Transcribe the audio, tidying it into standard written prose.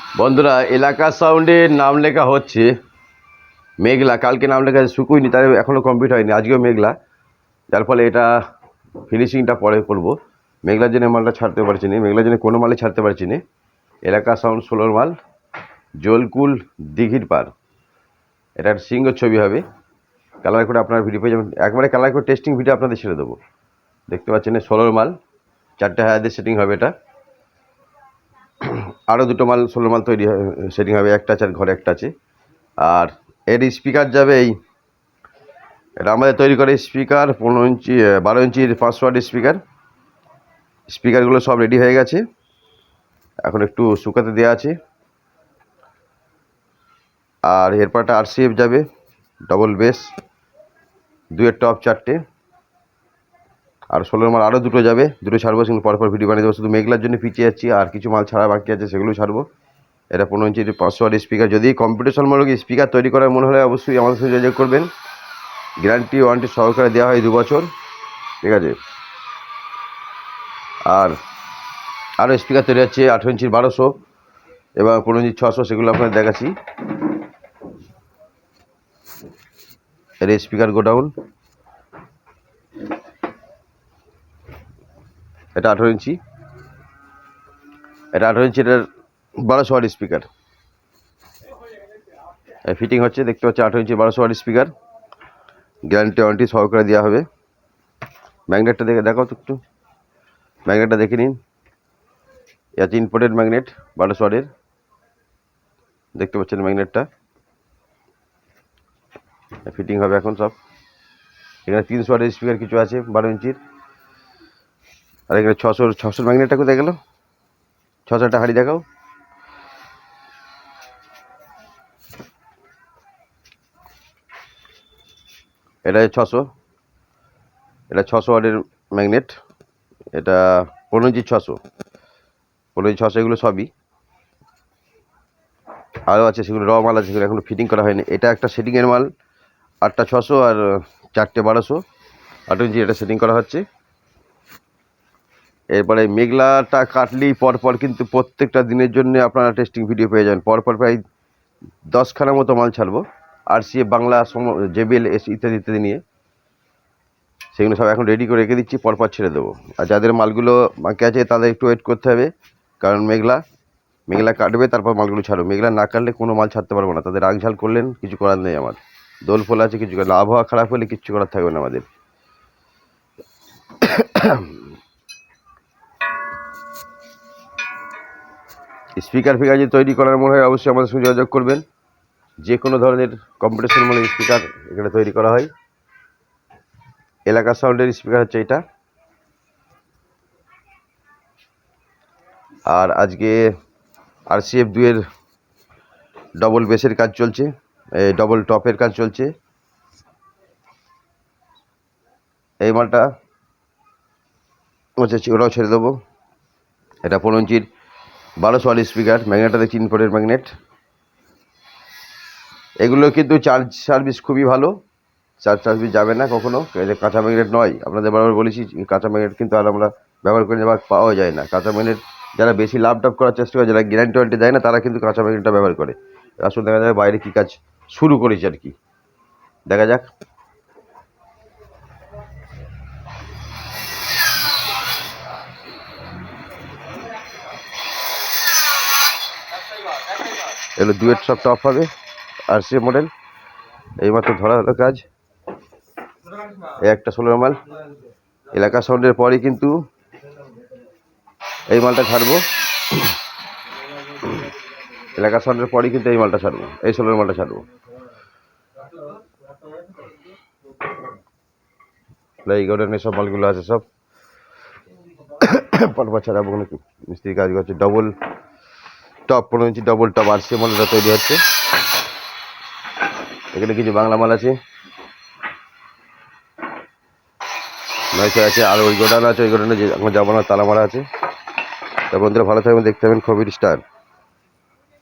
বন্ধুরা, এলাকা সাউন্ডের নাম লেখা হচ্ছে মেঘলা। কালকে নাম লেখা শুকুইনি, তাই এখনও কমপ্লিট হয়নি। আজকেও মেঘলা, যার ফলে এটা ফিনিশিংটা পরে করবো। মেঘলার জন্য মালটা ছাড়তে পারছি না, মেঘলার জন্য কোনো মালে ছাড়তে পারছি না। এলাকা সাউন্ড 16 মাল, জলকুল দিঘির পার। এটা একটা সিঙ্গল ছবি হবে, কালার করে আপনার ভিডিও পেয়ে যাবেন। একবারে কালার করে টেস্টিং ভিডিও আপনাদের ছেড়ে দেবো। দেখতে পাচ্ছেন 16 মাল, 4টে হায়ারদের সেটিং হবে। এটা আরও 2টো মাল 16 মাল তৈরি সেটিং হবে। একটা আছে আর ঘরে একটা আছে। আর এর স্পিকার যাবে এটা আমাদের তৈরি করে স্পিকার 15 ইঞ্চি 12 ইঞ্চির 500 ওয়াট স্পিকার। স্পিকারগুলো সব রেডি হয়ে গেছে, এখন একটু শুকাতে দেওয়া আছে। আর এরপরটা RCF যাবে, ডবল বেস, 2 টপ 4টে। আর 16 মাল আরও 2টো যাবে, 2টো ছাড়বো, সেগুলো পরপর ভিডিও বানিয়ে দেবো। শুধু মেঘলার জন্য পিছিয়ে যাচ্ছি, আর কিছু মাল ছাড়া বাকি আছে, সেগুলো ছাড়বো। এটা 15 ইঞ্চির 500 ওয়াট স্পিকার। যদি কম্পিটিশনমূলক স্পিকার তৈরি করার মনে হলে অবশ্যই আমাদের সাথে যোগাযোগ করবেন। গ্যারান্টি ওয়ারেন্টি সহকারে দেওয়া হয় 2 বছর, ঠিক আছে। আর আরও স্পিকার তৈরি হচ্ছে 18 ইঞ্চির 1200 এবং 15 ইঞ্চির 600, সেগুলো আপনাদের দেখাচ্ছি। এর স্পিকার গোডাউন, এটা 18 ইঞ্চি, এটা 18 ইঞ্চি, এটার 1200 ওয়াট স্পিকার ফিটিং হচ্ছে। দেখতে পাচ্ছি 18 ইঞ্চি 1200 ওয়াট স্পিকার, গ্যারান্টি ওয়ারেন্টি সহকারে দেওয়া হবে। ম্যাগনেটটা দেখাও তো একটু, ম্যাগনেটটা দেখে নিন। এটা ইম্পোর্টেড ম্যাগনেট 1200 ওয়াটের, দেখতে পাচ্ছেন ম্যাগনেটটা ফিটিং হবে এখন সব। এখানে 300 ওয়াটের স্পিকার কিছু আছে 12 ইঞ্চির। আর এখানে 600 ম্যাগনেটটা কোথায় গেল? 600টা হাড়ি দেখাও। এটা 600, এটা 600 ওয়াটের ম্যাগনেট। এটা 15 ইঞ্চি 600, 15 ইঞ্চি 600, এগুলো সবই। আরও আছে, সেগুলো র মাল আছে, সেগুলো এখনো ফিটিং করা হয়নি। এটা একটা সেটিংয়ের মাল, 8টা 600 আর 4টে 1200, 18 ইঞ্চি, এটা সেটিং করা হচ্ছে। এরপরে মেঘলাটা কাটলেই পরপর কিন্তু প্রত্যেকটা দিনের জন্য আপনারা টেস্টিং ভিডিও পেয়ে যাবেন। পরপর প্রায় 10খানা মতো মাল ছাড়বো, RCF বাংলা, JBL ইত্যাদি ইত্যাদি নিয়ে। সেগুলো সব এখন রেডি করে রেখে দিচ্ছি, পরপর ছেড়ে দেবো। আর যাদের মালগুলো বাকি আছে তাদের একটু ওয়েট করতে হবে, কারণ মেঘলা কাটবে, তারপর মালগুলো ছাড়বে। মেঘলা না কাটলে কোনো মাল ছাড়তে পারবো না। তাদের রাগঝাল করলেন, কিছু করার নেই আমার। দোল ফোল আছে, কিছু করার, আবহাওয়া খারাপ হলে কিচ্ছু করার থাকবে না আমাদের। স্পিকার ফিকার যদি তৈরি করার মনে হয় অবশ্যই আমাদের সঙ্গে যোগাযোগ করবেন। যে কোনো ধরনের কম্পিটিশনমূলক স্পিকার এখানে তৈরি করা হয়। এলাকা সাউন্ডের স্পিকার হচ্ছে এটা। আর আজকে RCF 2-এর ডবল বেসের কাজ চলছে, ডবল টপের কাজ চলছে। এই মালটা ওটাও ছেড়ে দেবো। এটা 15 ইঞ্চির 1200 ওয়াট স্পিকার। ম্যাগনেটটা দেখছি ইম্পোর্টেড ম্যাগনেট। এগুলো কিন্তু চার্জ সার্ভিস খুবই ভালো, চার্জ সার্ভিস যাবে না কখনো। কাঁচা ম্যাগনেট নয়, আপনাদের বারবার বলেছি, কাঁচা ম্যাগনেট কিন্তু আর আমরা ব্যবহার করে বা পাওয়া যায় না। কাঁচা ম্যাগনেট যারা বেশি লাভ টাভ করার চেষ্টা করে, যারা গ্যারান্টি ওয়ারেন্টি দেয় না, তারা কিন্তু কাঁচা ম্যাগনেটটা ব্যবহার করে। আসলে দেখা যাবে বাইরে কী কাজ শুরু করেছে আর কি, দেখা যাক। এগুলো 2-এর সব টপ হবে, RCF মডেল। এইমাত্র ধরা হলো কাজ। এই একটা 16 মাল। এলাকা সাউন্ডের পরই কিন্তু এই মালটা ছাড়বো। এলাকা সাউন্ডের পরই কিন্তু এই মালটা ছাড়বো, এই 16 মালটা ছাড়বো। এই গোডাউনে সব মালগুলো আছে, সব পরপর ছাড়াবো। মিস্ত্রি কাজ করছে। ডবল টপ 15 ইঞ্চি ডবল টপ RCF মালটা তৈরি হচ্ছে। এখানে কিছু বাংলা মাল আছে, 900 আছে। আর ওই গোডাউন আছে, ওই গোডাউনে এখন যাবো না, তালা মারা আছে। তা বন্ধুরা ভালো থাকবেন, দেখতে পাবেন খবির স্টার।